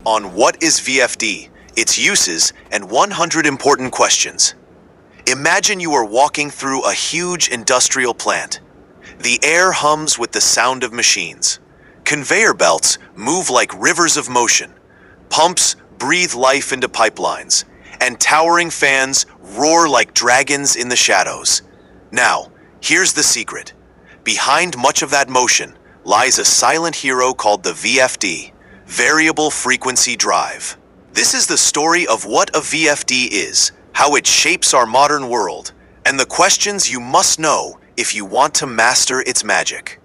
on what is VFD, its uses, and 100 important questions. Imagine you are walking through a huge industrial plant. The air hums with the sound of machines. Conveyor belts move like rivers of motion. Pumps breathe life into pipelines, and towering fans roar like dragons in the shadows. Now, here's the secret. Behind much of that motion lies a silent hero called the VFD, Variable Frequency Drive. This is the story of what a VFD is, how it shapes our modern world, and the questions you must know if you want to master its magic.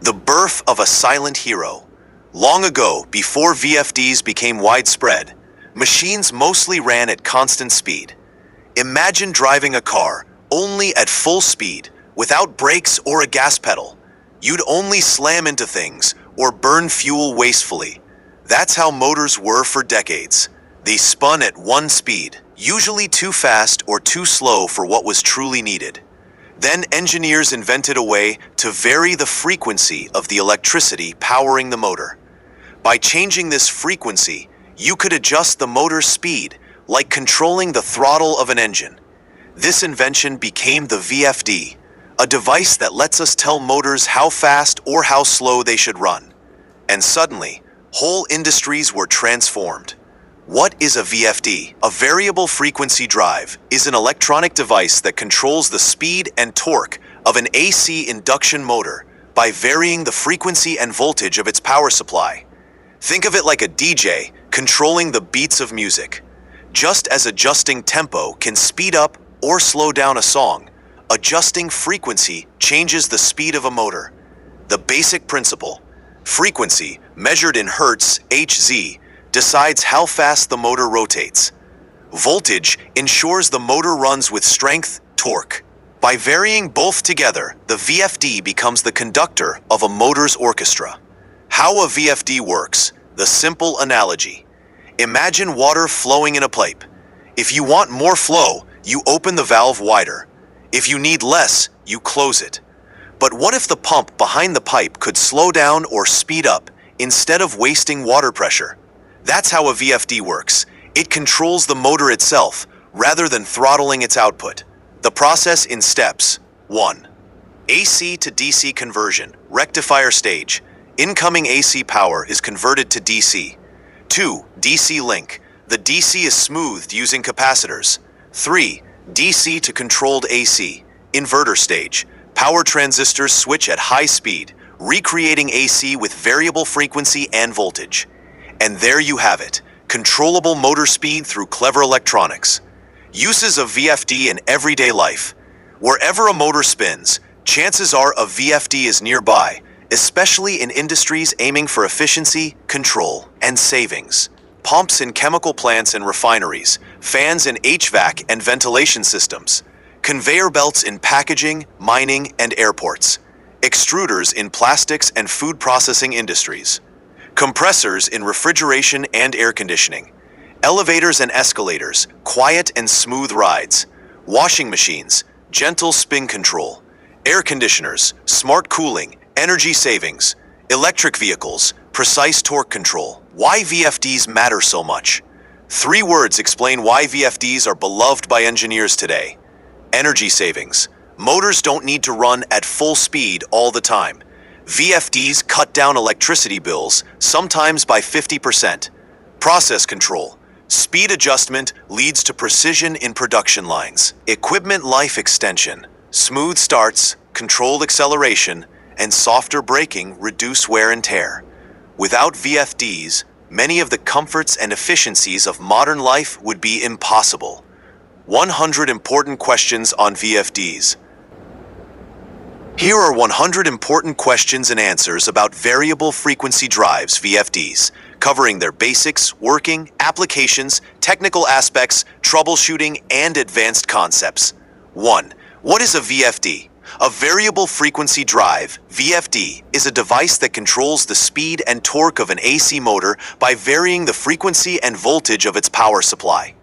The birth of a silent hero. Long ago, before VFDs became widespread, machines mostly ran at constant speed. Imagine driving a car only at full speed, without brakes or a gas pedal. You'd only slam into things or burn fuel wastefully. That's how motors were for decades. They spun at one speed, usually too fast or too slow for what was truly needed. Then engineers invented a way to vary the frequency of the electricity powering the motor. By changing this frequency, you could adjust the motor's speed, like controlling the throttle of an engine. This invention became the VFD, a device that lets us tell motors how fast or how slow they should run. And suddenly, whole industries were transformed. What is a VFD? A variable frequency drive is an electronic device that controls the speed and torque of an AC induction motor by varying the frequency and voltage of its power supply. Think of it like a DJ controlling the beats of music. Just as adjusting tempo can speed up or slow down a song, adjusting frequency changes the speed of a motor. The basic principle: frequency, measured in Hertz, Hz, decides how fast the motor rotates. Voltage ensures the motor runs with strength, torque. By varying both together, the VFD becomes the conductor of a motor's orchestra. How a VFD works: the simple analogy. Imagine water flowing in a pipe. If you want more flow, you open the valve wider. If you need less, you close it. But what if the pump behind the pipe could slow down or speed up instead of wasting water pressure? That's how a VFD works. It controls the motor itself rather than throttling its output. The process in steps. 1. AC to DC conversion, rectifier stage. Incoming AC power is converted to DC. 2. DC link. The DC is smoothed using capacitors. 3. DC to controlled AC, inverter stage. Power transistors switch at high speed, recreating AC with variable frequency and voltage. And there you have it, controllable motor speed through clever electronics. Uses of VFD in everyday life. Wherever a motor spins, chances are a VFD is nearby, especially in industries aiming for efficiency, control, and savings. Pumps in chemical plants and refineries, fans in HVAC and ventilation systems, conveyor belts in packaging, mining, and airports, extruders in plastics and food processing industries, compressors in refrigeration and air conditioning, elevators and escalators, quiet and smooth rides, washing machines, gentle spin control, air conditioners, smart cooling, energy savings, electric vehicles, precise torque control. Why VFDs matter so much. 3 words explain why VFDs are beloved by engineers today. Energy savings. Motors don't need to run at full speed all the time. VFDs cut down electricity bills, sometimes by 50%. Process control. Speed adjustment leads to precision in production lines. Equipment life extension. Smooth starts, controlled acceleration, and softer braking reduce wear and tear. Without VFDs, many of the comforts and efficiencies of modern life would be impossible. 100 important questions on VFDs. Here are 100 important questions and answers about variable frequency drives, VFDs, covering their basics, working, applications, technical aspects, troubleshooting, and advanced concepts. 1. What is a VFD? A variable frequency drive, VFD, is a device that controls the speed and torque of an AC motor by varying the frequency and voltage of its power supply.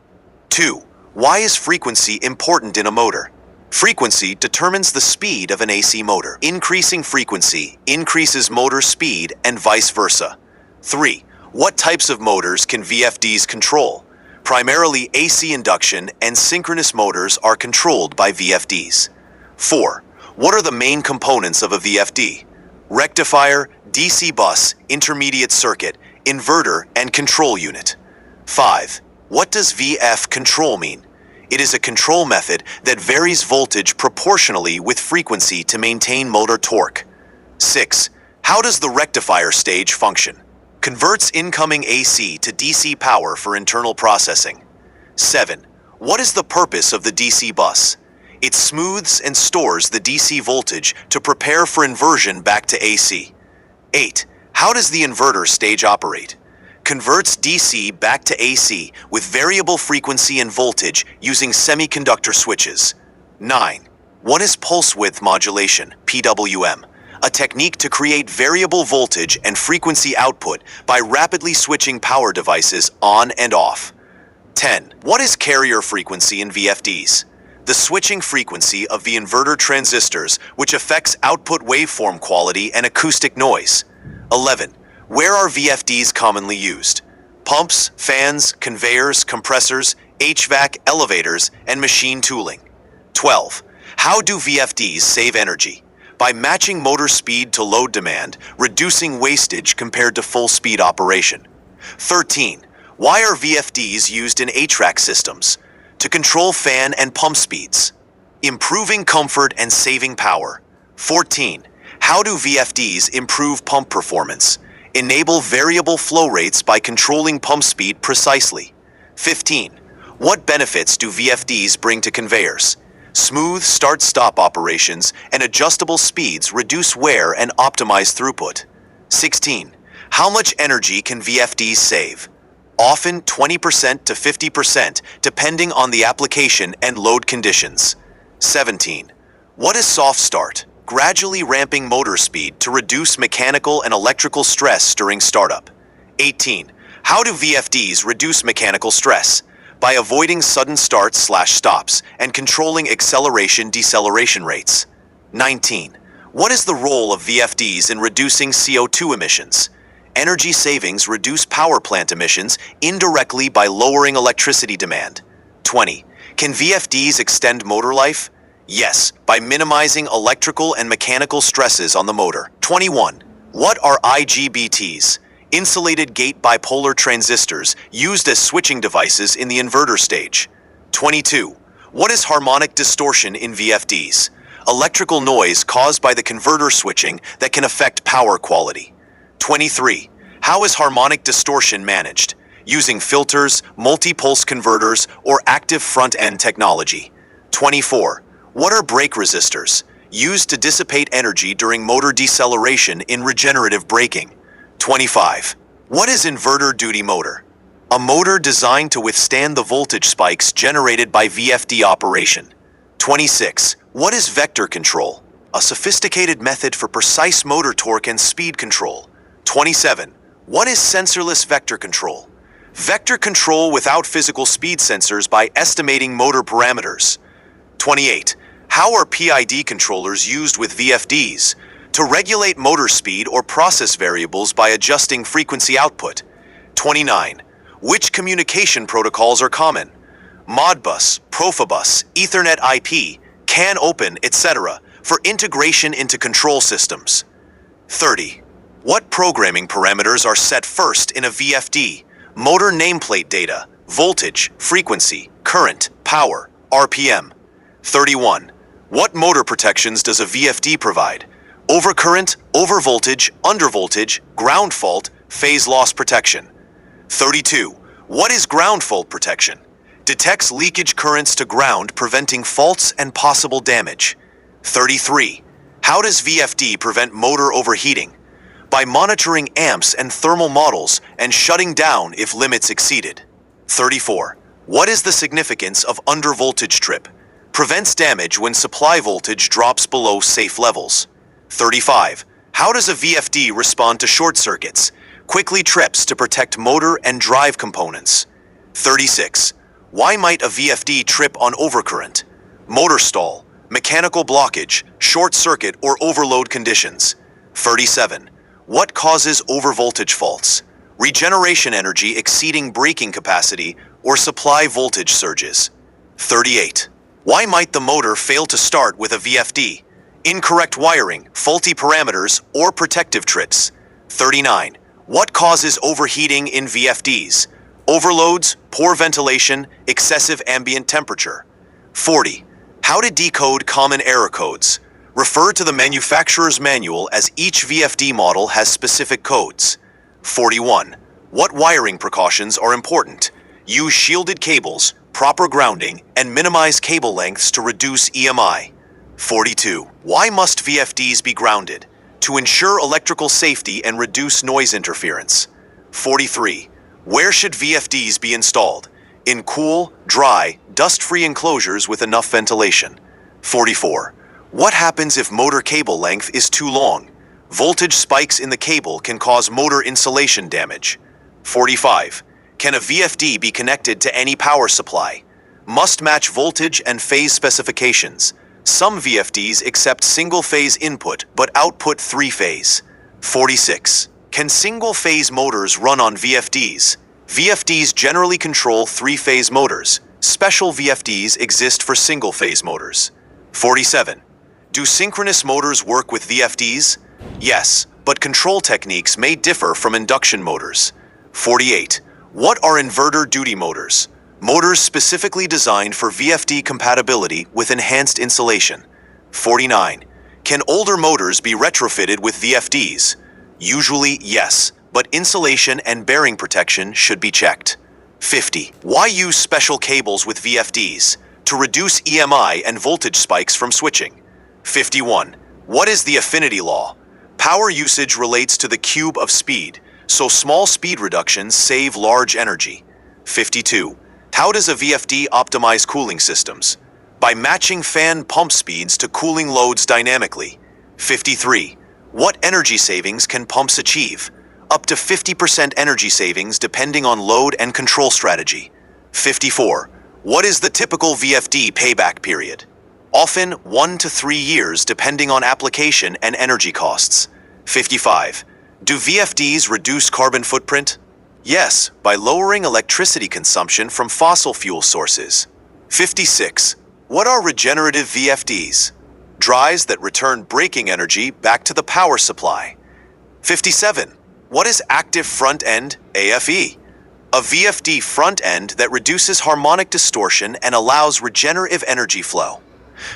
2. Why is frequency important in a motor? Frequency determines the speed of an AC motor. Increasing frequency increases motor speed and vice versa. 3. What types of motors can VFDs control? Primarily AC induction and synchronous motors are controlled by VFDs. 4. What are the main components of a VFD? Rectifier, DC bus, intermediate circuit, inverter, and control unit. 5. What does VF control mean? It is a control method that varies voltage proportionally with frequency to maintain motor torque. 6. How does the rectifier stage function? Converts incoming AC to DC power for internal processing. 7. What is the purpose of the DC bus? It smooths and stores the DC voltage to prepare for inversion back to AC. 8. How does the inverter stage operate? Converts DC back to AC with variable frequency and voltage using semiconductor switches. 9. What is pulse width modulation, PWM? A technique to create variable voltage and frequency output by rapidly switching power devices on and off. 10. What is carrier frequency in VFDs? The switching frequency of the inverter transistors, which affects output waveform quality and acoustic noise. 11. Where are VFDs commonly used? Pumps, fans, conveyors, compressors, HVAC, elevators, and machine tooling. 12. How do VFDs save energy? By matching motor speed to load demand, reducing wastage compared to full speed operation. 13. Why are VFDs used in HVAC systems? To control fan and pump speeds, improving comfort and saving power. 14. How do VFDs improve pump performance? Enable variable flow rates by controlling pump speed precisely. 15. What benefits do VFDs bring to conveyors? Smooth start-stop operations and adjustable speeds reduce wear and optimize throughput. 16. How much energy can VFDs save? Often 20% to 50%, depending on the application and load conditions. 17. What is soft start? Gradually ramping motor speed to reduce mechanical and electrical stress during startup. 18. How do VFDs reduce mechanical stress? By avoiding sudden starts/stops and controlling acceleration-deceleration rates. 19. What is the role of VFDs in reducing CO2 emissions? Energy savings reduce power plant emissions indirectly by lowering electricity demand. 20. Can VFDs extend motor life? Yes, by minimizing electrical and mechanical stresses on the motor. 21. What are IGBTs? Insulated gate bipolar transistors used as switching devices in the inverter stage. 22. What is harmonic distortion in VFDs? Electrical noise caused by the converter switching that can affect power quality. 23. How is harmonic distortion managed? Using filters, multi-pulse converters, or active front-end technology. 24. What are brake resistors? Used to dissipate energy during motor deceleration in regenerative braking. 25. What is inverter duty motor? A motor designed to withstand the voltage spikes generated by VFD operation. 26. What is vector control? A sophisticated method for precise motor torque and speed control. 27. What is sensorless vector control? Vector control without physical speed sensors by estimating motor parameters. 28. How are PID controllers used with VFDs? To regulate motor speed or process variables by adjusting frequency output. 29. Which communication protocols are common? Modbus, Profibus, Ethernet IP, CAN Open, etc. for integration into control systems. 30. What programming parameters are set first in a VFD? Motor nameplate data, voltage, frequency, current, power, RPM. 31. What motor protections does a VFD provide? Overcurrent, overvoltage, undervoltage, ground fault, phase loss protection. 32. What is ground fault protection? Detects leakage currents to ground, preventing faults and possible damage. 33. How does VFD prevent motor overheating? By monitoring amps and thermal models and shutting down if limits exceeded. 34. What is the significance of undervoltage trip? Prevents damage when supply voltage drops below safe levels. 35. How does a VFD respond to short circuits? Quickly trips to protect motor and drive components. 36. Why might a VFD trip on overcurrent? Motor stall, mechanical blockage, short circuit or overload conditions. 37. What causes overvoltage faults? regeneration energy exceeding braking capacity, or supply voltage surges. 38. Why might the motor fail to start with a VFD? Incorrect wiring, faulty parameters, or protective trips. 39. What causes overheating in VFDs? Overloads, poor ventilation, excessive ambient temperature. 40. How to decode common error codes. Refer to the manufacturer's manual as each VFD model has specific codes. 41. What wiring precautions are important? Use shielded cables, proper grounding, and minimize cable lengths to reduce EMI. 42. Why must VFDs be grounded? To ensure electrical safety and reduce noise interference. 43. Where should VFDs be installed? In cool, dry, dust-free enclosures with enough ventilation. 44. What happens if motor cable length is too long? Voltage spikes in the cable can cause motor insulation damage. 45. Can a VFD be connected to any power supply? Must match voltage and phase specifications. Some VFDs accept single-phase input but output three-phase. 46. Can single-phase motors run on VFDs? VFDs generally control three-phase motors. Special VFDs exist for single-phase motors. 47. Do synchronous motors work with VFDs? Yes, but control techniques may differ from induction motors. 48. What are inverter duty motors? Motors specifically designed for VFD compatibility with enhanced insulation. 49. Can older motors be retrofitted with VFDs? Usually, yes, but insulation and bearing protection should be checked. 50. Why use special cables with VFDs? To reduce EMI and voltage spikes from switching. 51. What is the affinity law? Power usage relates to the cube of speed, so small speed reductions save large energy. 52. How does a VFD optimize cooling systems? By matching fan pump speeds to cooling loads dynamically. 53. What energy savings can pumps achieve? Up to 50% energy savings depending on load and control strategy. 54. What is the typical VFD payback period? Often 1 to 3 years depending on application and energy costs. 55. Do VFDs reduce carbon footprint? Yes, by lowering electricity consumption from fossil fuel sources. 56. What are regenerative VFDs? Drives that return braking energy back to the power supply. 57. What is active front end AFE? A VFD front end that reduces harmonic distortion and allows regenerative energy flow.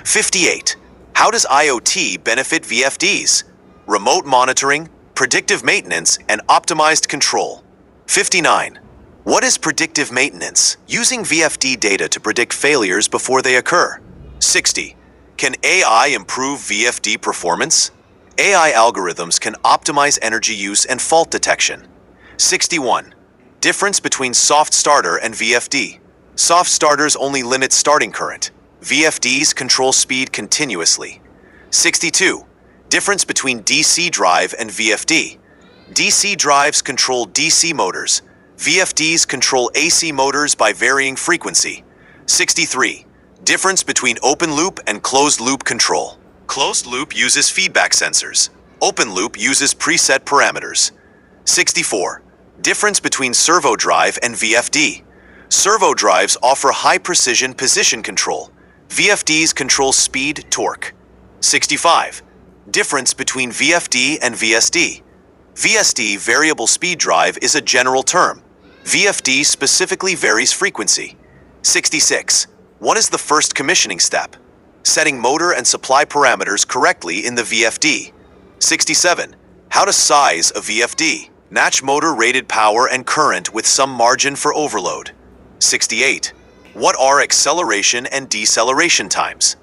58. How does IoT benefit VFDs? Remote monitoring, predictive maintenance, and optimized control. 59. What is predictive maintenance? Using VFD data to predict failures before they occur. 60. Can AI improve VFD performance? AI algorithms can optimize energy use and fault detection. 61. Difference between soft starter and VFD. Soft starters only limit starting current. VFDs control speed continuously. 62. Difference between DC drive and VFD. DC drives control DC motors. VFDs control AC motors by varying frequency. 63. Difference between open loop and closed loop control. Closed loop uses feedback sensors. Open loop uses preset parameters. 64. Difference between servo drive and VFD. Servo drives offer high-precision position control. VFDs control speed, torque. 65. Difference between VFD and VSD. VSD variable speed drive is a general term. VFD specifically varies frequency. 66. What is the first commissioning step? Setting motor and supply parameters correctly in the VFD. 67. How to size a VFD. Match motor rated power and current with some margin for overload. 68. What are acceleration and deceleration times?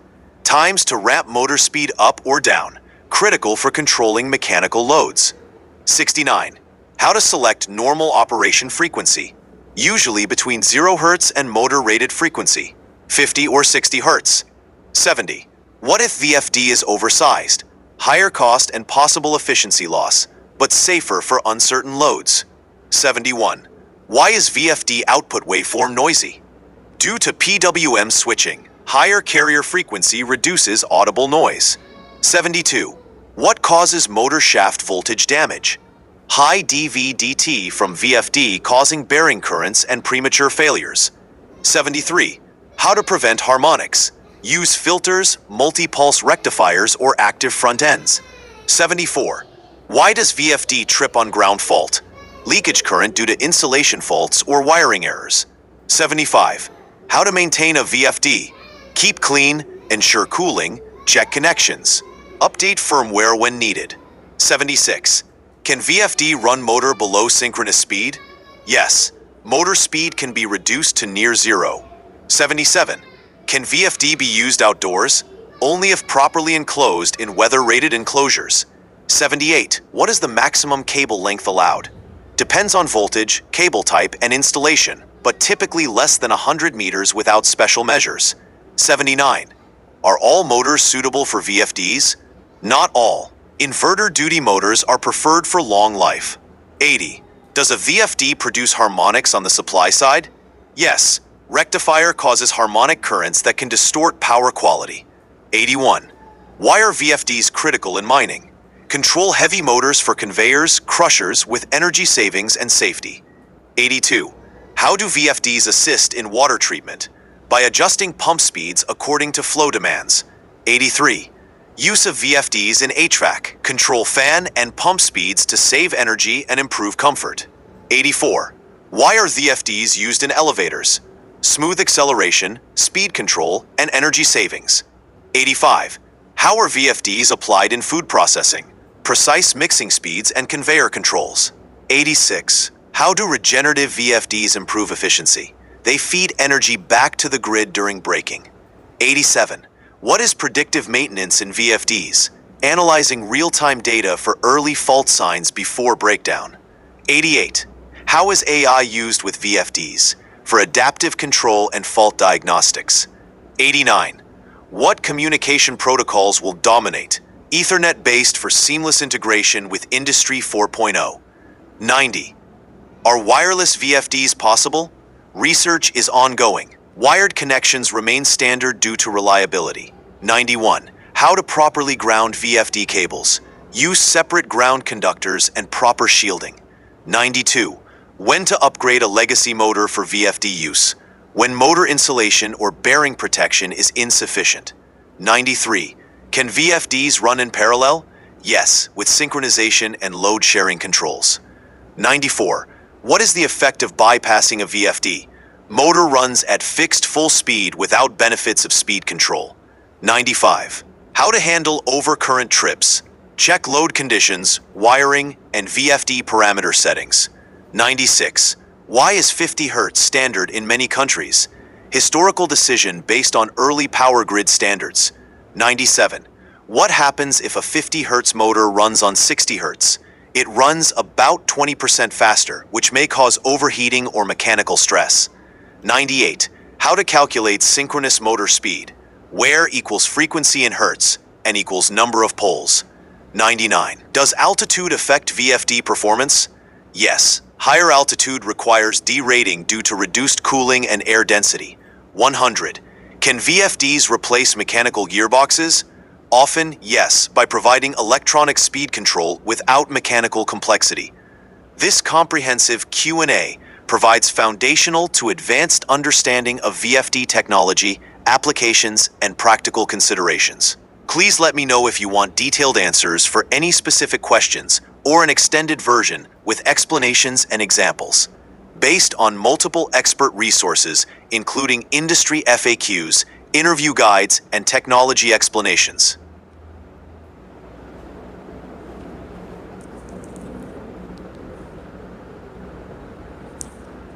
Times to ramp motor speed up or down, critical for controlling mechanical loads. 69. How to select normal operation frequency. Usually between 0 Hz and motor rated frequency, 50 or 60 Hz. 70. What if VFD is oversized? Higher cost and possible efficiency loss, but safer for uncertain loads. 71. Why is VFD output waveform noisy? Due to PWM switching, higher carrier frequency reduces audible noise. 72. What causes motor shaft voltage damage? High dV/dt from VFD causing bearing currents and premature failures. 73. How to prevent harmonics. Use filters, multi-pulse rectifiers, or active front ends. 74. Why does VFD trip on ground fault? Leakage current due to insulation faults or wiring errors. 75. How to maintain a VFD. Keep clean, ensure cooling, check connections. Update firmware when needed. 76. Can VFD run motor below synchronous speed? Yes. Motor speed can be reduced to near zero. 77. Can VFD be used outdoors? Only if properly enclosed in weather-rated enclosures. 78. What is the maximum cable length allowed? Depends on voltage, cable type, and installation, but typically less than 100 meters without special measures. 79. Are all motors suitable for VFDs? Not all. Inverter duty motors are preferred for long life. 80. Does a VFD produce harmonics on the supply side? Yes. Rectifier causes harmonic currents that can distort power quality. 81. Why are VFDs critical in mining? Control heavy motors for conveyors, crushers with energy savings and safety. 82. How do VFDs assist in water treatment? By adjusting pump speeds according to flow demands. 83. Use of VFDs in HVAC. Control fan and pump speeds to save energy and improve comfort. 84. Why are VFDs used in elevators? Smooth acceleration, speed control, and energy savings. 85. How are VFDs applied in food processing? Precise mixing speeds and conveyor controls. 86. How do regenerative VFDs improve efficiency? They feed energy back to the grid during braking. 87. What is predictive maintenance in VFDs? Analyzing real-time data for early fault signs before breakdown. 88. How is AI used with VFDs? For adaptive control and fault diagnostics. 89. What communication protocols will dominate? Ethernet-based for seamless integration with Industry 4.0. 90. Are wireless VFDs possible? Research is ongoing. Wired connections remain standard due to reliability. 91. How to properly ground VFD cables. Use separate ground conductors and proper shielding. 92. When to upgrade a legacy motor for VFD use. When motor insulation or bearing protection is insufficient. 93. Can VFDs run in parallel? Yes, with synchronization and load sharing controls. 94. What is the effect of bypassing a VFD? Motor runs at fixed full speed without benefits of speed control. 95. How to handle overcurrent trips. Check load conditions, wiring, and VFD parameter settings. 96. Why is 50 Hz standard in many countries? Historical decision based on early power grid standards. 97. What happens if a 50 Hz motor runs on 60 Hz? It runs about 20% faster, which may cause overheating or mechanical stress. 98. How to calculate synchronous motor speed. Where equals frequency in Hertz and equals number of poles. 99. Does altitude affect VFD performance? Yes. Higher altitude requires derating due to reduced cooling and air density. 100. Can VFDs replace mechanical gearboxes? Often, yes, by providing electronic speed control without mechanical complexity. This comprehensive Q&A provides foundational to advanced understanding of VFD technology, applications, and practical considerations. Please let me know if you want detailed answers for any specific questions or an extended version with explanations and examples. Based on multiple expert resources, including industry FAQs, interview guides, and technology explanations.